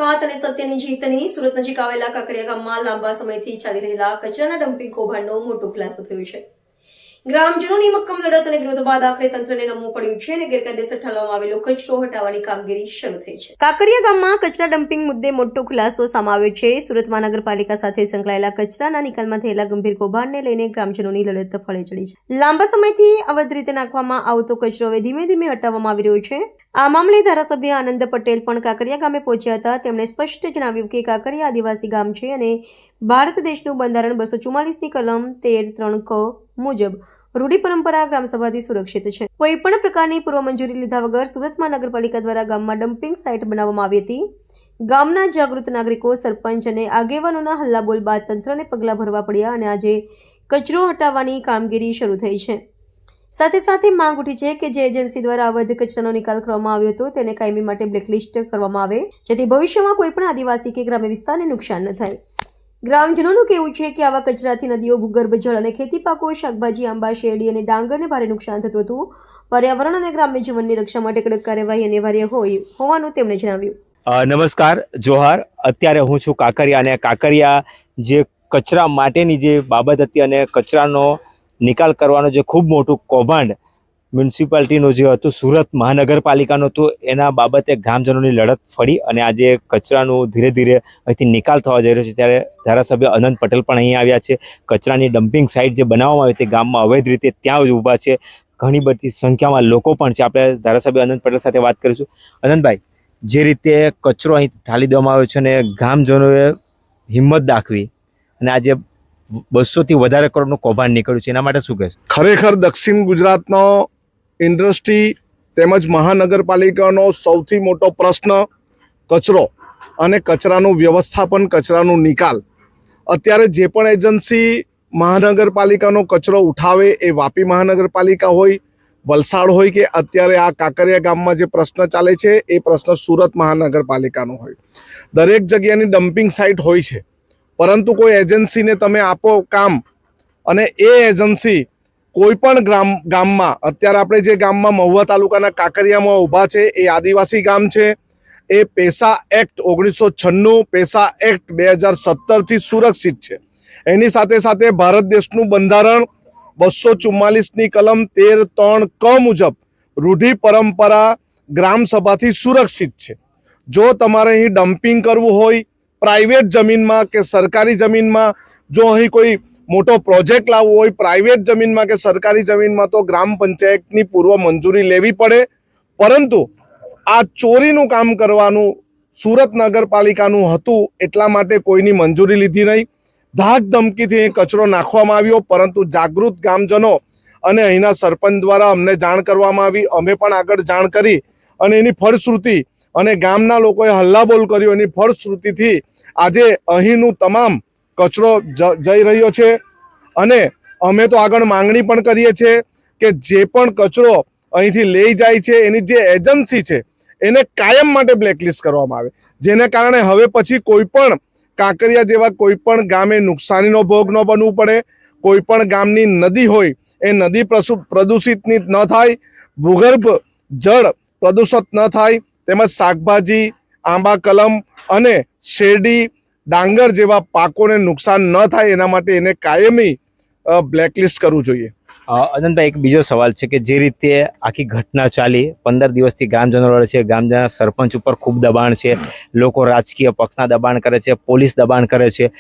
તાકાત અને સત્યની જીતની સુરત નજીક આવેલા કાંકરિયા ગામમાં લાંબા સમયથી ચાલી રહેલા કચરાના ડમ્પિંગ કૌભાંડનો મોટો ખુલાસો થયો છે। ગ્રામજનોની મક્કમ લડત અને વિરોધ બાદ આખરે તંત્રને નમવું પડ્યું છે અને ગેરકાયદેસર ઠાલવવામાં આવેલો કચરો હટાવવાની કામગીરી શરૂ થઈ છે। કાંકરિયા ગામમાં કચરા ડમ્પિંગ મુદ્દે મોટો ખુલાસો સામે આવ્યો છે। સુરત મહાનગરપાલિકા સાથે સંકળાયેલા કચરાના નિકાલમાં થયેલા ગંભીર કૌભાંડને લઈને ગ્રામજનોની લડત ફળે ચડી છે। લાંબા સમયથી અવૈધ રીતે નાખવામાં આવતો કચરો હવે ધીમે ધીમે હટાવવામાં આવી રહ્યો છે। આ મામલે ધારાસભ્ય આનંદ પટેલ પણ કાંકરિયા ગામે પહોંચ્યા હતા। તેમણે સ્પષ્ટ જણાવ્યું કે કાંકરિયા આદિવાસી ગામ છે અને ભારત દેશનું બંધારણ 244ની કલમ 13(3) ક મુજબ રૂઢિ પરંપરા ગ્રામસભાથી સુરક્ષિત છે। કોઈ પણ પ્રકારની પૂર્વ મંજૂરી લીધા વગર સુરત મહાનગરપાલિકા દ્વારા ગામમાં ડમ્પિંગ સાઇટ બનાવવામાં આવી હતી। ગામના જાગૃત નાગરિકો, સરપંચ અને આગેવાનોના હલ્લાબોલ બાદ તંત્રને પગલાં ભરવા પડ્યા અને આજે કચરો હટાવવાની કામગીરી શરૂ થઈ છે। સાથે સાથે માંગ ઉઠી છે કે જે એજન્સી દ્વારા અવૈધ કચરાનો નિકાલ કરવામાં આવ્યો હતો તેને કાયમી માટે બ્લેકલિસ્ટ કરવામાં આવે, જેથી ભવિષ્યમાં કોઈ પણ આદિવાસી કે ગ્રામ્ય વિસ્તારને નુકસાન ન થાય। ગ્રામજનોનું કહેવું છે કે આવા કચરાથી નદીઓ, ભૂગર્ભ જળ અને ખેતી પાકો, શાકભાજી, આંબા, શેરડી અને ડાંગરને ભારે નુકસાન થતું હતું। પર્યાવરણ અને ગ્રામ્ય જીવનની રક્ષા માટે કડક કાર્યવાહી અનિવાર્ય હોવાનું તેમણે જણાવ્યું। નમસ્કાર, જોહાર। અત્યારે હું છું કાંકરિયા અને કાંકરિયા જે કચરા માટેની જે બાબત હતી અને કચરાનો નિકાલ કરવાનો જે ખૂબ મોટું કૌભાંડ મ્યુનિસિપાલિટીનું જે હતું, સુરત મહાનગરપાલિકાનું હતું, એના બાબતે ગ્રામજનોની લડત ફળી અને આજે કચરાનું ધીરે ધીરે અહીંથી નિકાલ થવા જઈ રહ્યો છે। ત્યારે ધારાસભ્ય આનંદ પટેલ પણ અહીં આવ્યા છે। કચરાની ડમ્પિંગ સાઇટ જે બનાવવામાં આવી તે ગામમાં અવૈધ રીતે ત્યાં જ ઊભા છે। ઘણી બધી સંખ્યામાં લોકો પણ છે। આપણે ધારાસભ્ય આનંદ પટેલ સાથે વાત કરીશું। આનંદભાઈ, જે રીતે કચરો અહીં ઠાલી દેવામાં આવ્યો છે અને ગામજનોએ હિંમત દાખવી અને આજે 200થી વધારે કરોડનું કૌભાંડ નીકળ્યું છે, એના માટે શું કહેશો? ખરેખર દક્ષિણ ગુજરાતનો ઇન્ડસ્ટ્રી તેમજ મહાનગરપાલિકાનો સૌથી મોટો પ્રશ્ન કચરો અને કચરાનું વ્યવસ્થાપન, કચરાનું નિકાલ। અત્યારે જે પણ એજન્સી મહાનગરપાલિકાનો કચરો ઉઠાવે, એ વાપી મહાનગરપાલિકા હોય, વલસાડ હોય કે અત્યારે આ કાંકરિયા ગામમાં જે પ્રશ્ન ચાલે છે એ પ્રશ્ન સુરત મહાનગરપાલિકાનો હોય, દરેક જગ્યાની ડમ્પિંગ સાઇટ હોય છે, પરંતુ કોઈ એજન્સીને તમે આપો કામ અને એ એજન્સી કોઈ પણ ગામમાં, અત્યારે આપણે જે ગામમાં મહુવા તાલુકાના કાંકરિયામાં ઊભા છે એ આદિવાસી ગામ છે। એ પેસા એક્ટ 1996, પેસા એક્ટ 2017થી સુરક્ષિત છે। એની સાથે સાથે ભારત દેશનું બંધારણ 244ની કલમ 13(3) ક મુજબ રૂઢિ પરંપરા ગ્રામસભાથી સુરક્ષિત છે। જો તમારે અહીં ડમ્પિંગ કરવું હોય પ્રાઇવેટ જમીનમાં કે સરકારી જમીનમાં, જો અહીં કોઈ મોટો પ્રોજેક્ટ લાવવો હોય પ્રાઇવેટ જમીનમાં કે સરકારી જમીનમાં, તો ગ્રામ પંચાયતની પૂર્વ મંજૂરી લેવી પડે। પરંતુ આ ચોરીનું કામ કરવાનું સુરત નગરપાલિકાનું હતું, એટલા માટે કોઈની મંજૂરી લીધી નહીં। ધાક ધમકીથી અહીં કચરો નાખવામાં આવ્યો, પરંતુ જાગૃત ગામજનો અને અહીંના સરપંચ દ્વારા અમને જાણ કરવામાં આવી, અમે પણ આગળ જાણ કરી અને એની ફળશ્રુતિ અને ગામના લોકોએ હલ્લાબોલ કર્યો, એની ફળશ્રુતિથી આજે અહીંનું તમામ કચરો જઈ રહ્યો છે। અને અમે તો આગળ માંગણી પણ કરીએ છીએ કે જે પણ કચરો અહીંથી લઈ જાય છે એની જે એજન્સી છે એને કાયમ માટે બ્લેકલિસ્ટ કરવામાં આવે, જેને કારણે હવે પછી કોઈ પણ કાંકરિયા જેવા કોઈ પણ ગામે નુકસાનીનો ભોગ ન બનવું પડે। કોઈ પણ ગામની નદી હોય એ નદી પ્રદૂષિત ન થાય, ભૂગર્ભ જળ પ્રદૂષિત ન થાય, તેમજ શાકભાજી, આંબા, કલમ અને શેરડી, ડાંગર જેવા પાકોને નુકસાન ન થાય એના માટે એને કાયમી બ્લેકલિસ્ટ કરવું જોઈએ। આનંદભાઈ, એક બીજો સવાલ છે કે જે રીતે આખી ઘટના ચાલી, 15 દિવસથી ગ્રામજનો લડે છે, ગામના સરપંચ ઉપર ખૂબ દબાણ છે, લોકો રાજકીય પક્ષના દબાણ કરે છે, પોલીસ દબાણ કરે છે,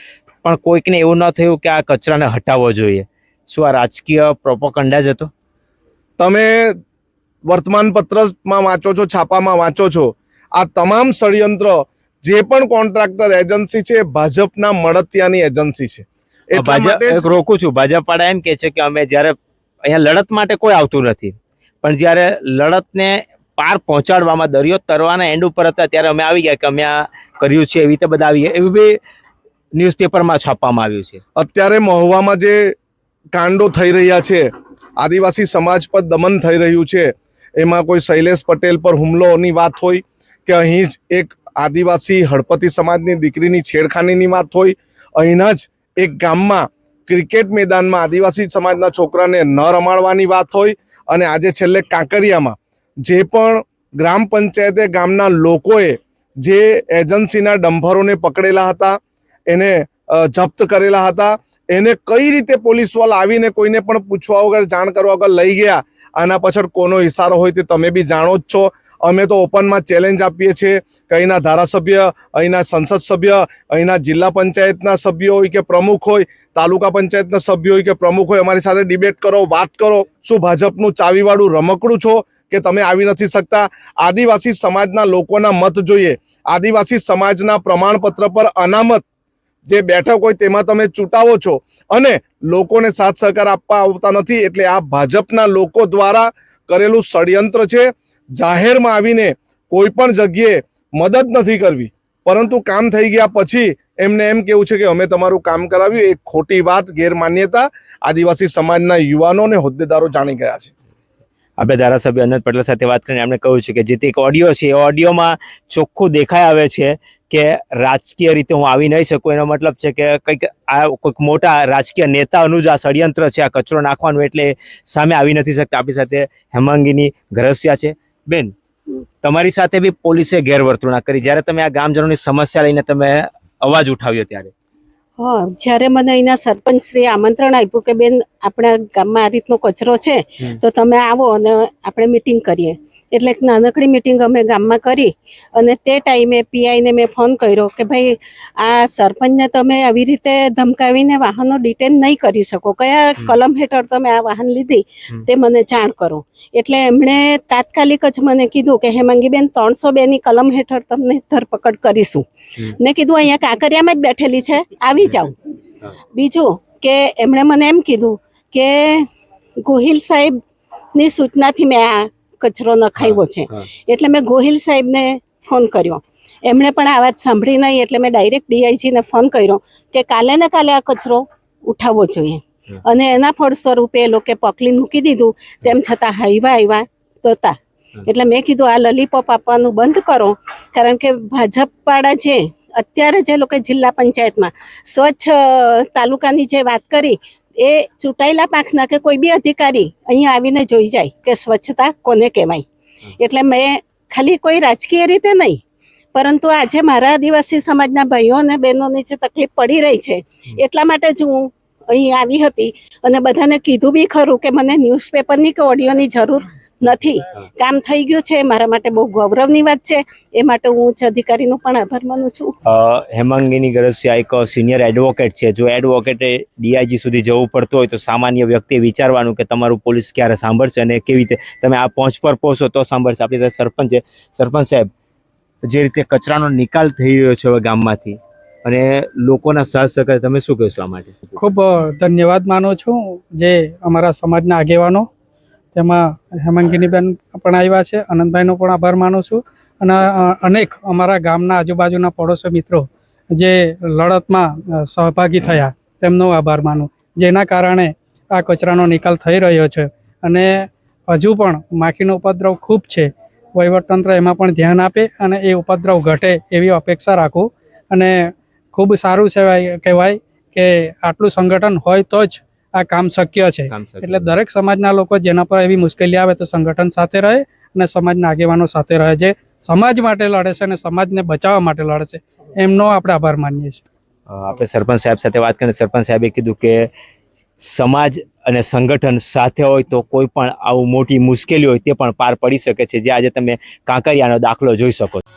પણ કોઈકને એવું ન થયું કે આ કચરાને હટાવવો જોઈએ? શું આ રાજકીય પ્રોપોગન્ડા જ હતો? તમે વર્તમાનપત્રમાં વાંચો છો, છાપામાં વાંચો છો, આ તમામ ષડયંત્ર જે પણ કોન્ટ્રાક્ટર એજન્સી છે ભાજપના મળતિયાની એજન્સી છે। રોકું છું, ભાજપ વાળા એમ કે છે કે અમે જ્યારે અહીંયા લડત માટે કોઈ આવતું નથી, પણ જ્યારે લડતને પાર પહોંચાડવામાં, દરિયો તરવાના એન્ડ ઉપર હતા ત્યારે અમે આવી ગયા કે અમે આ કર્યું છે, એવી રીતે બધા આવી ગયા, એવી બી ન્યૂઝપેપરમાં છાપવામાં આવ્યું છે। અત્યારે મહુવામાં જે કાંડો થઈ રહ્યા છે, આદિવાસી સમાજ પર દમન થઈ રહ્યું છે, એમાં કોઈ શૈલેષ પટેલ પર હુમલોની વાત હોય કે અહીં જ એક આદિવાસી હળપતિ સમાજની દીકરીની છેડખાનીની વાત હોય, અહીંના જ એક ગામમાં ક્રિકેટ મેદાનમાં આદિવાસી સમાજના છોકરાને ન રમાડવાની વાત હોય, અને આજે છેલ્લે કાંકરિયામાં જે પણ ગ્રામ પંચાયતે, ગામના લોકોએ જે એજન્સીના ડમ્પરોને પકડેલા હતા, એને જપ્ત કરેલા હતા, એને કઈ રીતે પોલીસ વાળા આવીને કોઈને પણ પૂછવા વગર જાણ કરવા વગર લઈ ગયા, આના પાછળ કોનો ઇશારો હોય તે તમે બી જાણો જ છો. અમે તો ઓપનમાં ચેલેન્જ આપીએ છીએ કે અહીંના ધારાસભ્ય, અહીંના સંસદ સભ્ય, અહીંના જિલ્લા પંચાયતના સભ્યો હોય કે પ્રમુખ હોય, તાલુકા પંચાયતના સભ્યો હોય કે પ્રમુખ હોય, અમારી સાથે ડિબેટ કરો, વાત કરો. શું ભાજપનું ચાવીવાળું રમકડું છો કે તમે આવી નથી શકતા? આદિવાસી સમાજના લોકોના મત જોઈએ, આદિવાસી સમાજના પ્રમાણપત્ર પર અનામત જે બેઠક હોય તેમાં તમે ચૂંટાવો છો અને લોકોને સાથ સહકાર આપવા આવતા નથી. એટલે આ ભાજપના લોકો દ્વારા કરેલું ષડયંત્ર છે. જાહેરમાં આવીને કોઈ પણ જગ્યાએ મદદ નથી કરવી, પરંતુ કામ થઈ ગયા પછી એમને એમ કેવું છે કે અમે તમારું કામ કરાવ્યું. એક ખોટી વાત, ગેરમાન્યતા આદિવાસી સમાજના યુવાનો અને હોદ્દેદારો જાણી ગયા છે. આપણે ધારાસભ્ય અનંત પટેલ સાથે વાત કરીને એમણે કહ્યું છે કે જે તે એક ઓડિયો છે, એ ઓડિયોમાં ચોખ્ખું દેખાઈ આવે છે કે રાજકીય રીતે હું આવી નહીં શકું. એનો મતલબ છે કે કંઈક આ કોઈક મોટા રાજકીય નેતાનું જ આ ષડયંત્ર છે, આ કચરો નાખવાનું, એટલે સામે આવી નથી શકતા. આપણી સાથે હેમાંગીની ઘરસિયા છે. બેન, તમારી સાથે બી પોલીસે ગેરવર્તણૂક કરી જ્યારે તમે આ ગામજનોની સમસ્યા લઈને તમે અવાજ ઉઠાવ્યો ત્યારે? હા, જ્યારે મને અહીંના સરપંચશ્રીએ આમંત્રણ આપ્યું કે બેન આપણા ગામમાં આ રીતનો કચરો છે તો તમે આવો અને આપણે મિટિંગ કરીએ, એટલે એક નાનકડી મિટિંગ અમે ગામમાં કરી. અને તે ટાઈમે પીઆઈને મેં ફોન કર્યો કે ભાઈ આ સરપંચને તમે આવી રીતે ધમકાવીને વાહનો ડિટેન નહીં કરી શકો, કયા કલમ હેઠળ તમે આ વાહન લીધી તે મને જાણ કરો. એટલે એમણે તાત્કાલિક જ મને કીધું કે હેમાંગીબેન 302 ની કલમ હેઠળ તમને ધરપકડ કરીશું. મેં કીધું અહીંયા કાંકરિયામાં જ બેઠેલી છે, આવી જાઓ. બીજું કે એમણે મને એમ કીધું કે ગોહિલ સાહેબની સૂચનાથી મેં આ કચરો નખાવ્યો છે. એટલે મેં ગોહિલ સાહેબને ફોન કર્યો, એમણે પણ આ વાત સાંભળી નહીં. એટલે મેં ડાયરેક્ટ ડીઆઈજીને ફોન કર્યો કે કાલે ને કાલે આ કચરો ઉઠાવવો જોઈએ. અને એના ફળ સ્વરૂપે એ લોકોએ પકડી મૂકી દીધું. તેમ છતાં આવ્યા તોતા. એટલે મેં કીધું આ લોલીપોપ આપવાનું બંધ કરો, કારણ કે ભાજપવાળા જે અત્યારે જે લોકો જિલ્લા પંચાયતમાં સ્વચ્છ તાલુકાની જે વાત કરી, એ ચૂંટાયેલા પાંખના કે કોઈ બી અધિકારી અહીંયા આવીને જોઈ જાય કે સ્વચ્છતા કોને કહેવાય. એટલે મેં ખાલી કોઈ રાજકીય રીતે નહીં, પરંતુ આજે મારા આદિવાસી સમાજના ભાઈઓ અને બહેનોની જે તકલીફ પડી રહી છે એટલા માટે જ હું અહીં આવી હતી. અને બધાને કીધું બી ખરું કે મને ન્યૂઝપેપરની કે ઓડિયોની જરૂર નથી, કામ થઈ ગયું છે. મારા માટે બહુ ગૌરવની વાત છે, એ માટે હું ઉચ્ચ અધિકારીનો પણ આભાર માનું છું. હેમાંગીની ઘરસિયા એક સિનિયર એડવોકેટ છે. જો એડવોકેટે ડીઆઈજી સુધી જવું પડતું હોય તો સામાન્ય વ્યક્તિએ વિચારવાનું કે તમારું પોલીસ ક્યારે સાંભળશે અને કેવી રીતે તમે આ પહોંચ પર પહોંચો તો સાંભળશે. આપણી સાથે સરપંચ છે. સરપંચ સાહેબ, જે રીતે કચરાનો નિકાલ થઈ રહ્યો છે હવે ગામમાંથી અને લોકોના સાથ સહકાર, તમે શું કહેશો આ માટે? ખૂબ ધન્યવાદ માનું છું જે અમારા સમાજના આગેવાનો, તેમાં હેમાંગીનીબેન પણ આવ્યા છે, અનંતભાઈનો પણ આભાર માનું છું. અને અનેક અમારા ગામના આજુબાજુના પડોશી મિત્રો જે લડતમાં સહભાગી થયા તેમનો આભાર માનું, જેના કારણે આ કચરાનો નિકાલ થઈ રહ્યો છે. અને હજુ પણ માખીનો ઉપદ્રવ ખૂબ છે. વહીવટતંત્ર એમાં પણ ધ્યાન આપે અને એ ઉપદ્રવ ઘટે એવી અપેક્ષા રાખું. અને ખૂબ સારું કહેવાય કે આટલું સંગઠન હોય તો જ આ કામ શક્ય છે. એટલે દરેક સમાજના લોકો જેના પર એવી મુશ્કેલી આવે તો સંગઠન સાથે રહે અને સમાજના આગેવાનો સાથે રહે, જે સમાજ માટે લડે છે અને સમાજને બચાવવા માટે લડે છે, એમનો આપણે આભાર માનીએ છીએ. આપણે સરપંચ સાહેબ સાથે વાત કરીને સરપંચ સાહેબે કીધું કે સમાજ અને સંગઠન સાથે હોય તો કોઈ પણ આવું મોટી મુશ્કેલી હોય તે પણ પાર પડી શકે છે, જે આજે તમે કાંકરિયાનો દાખલો જોઈ શકો છો.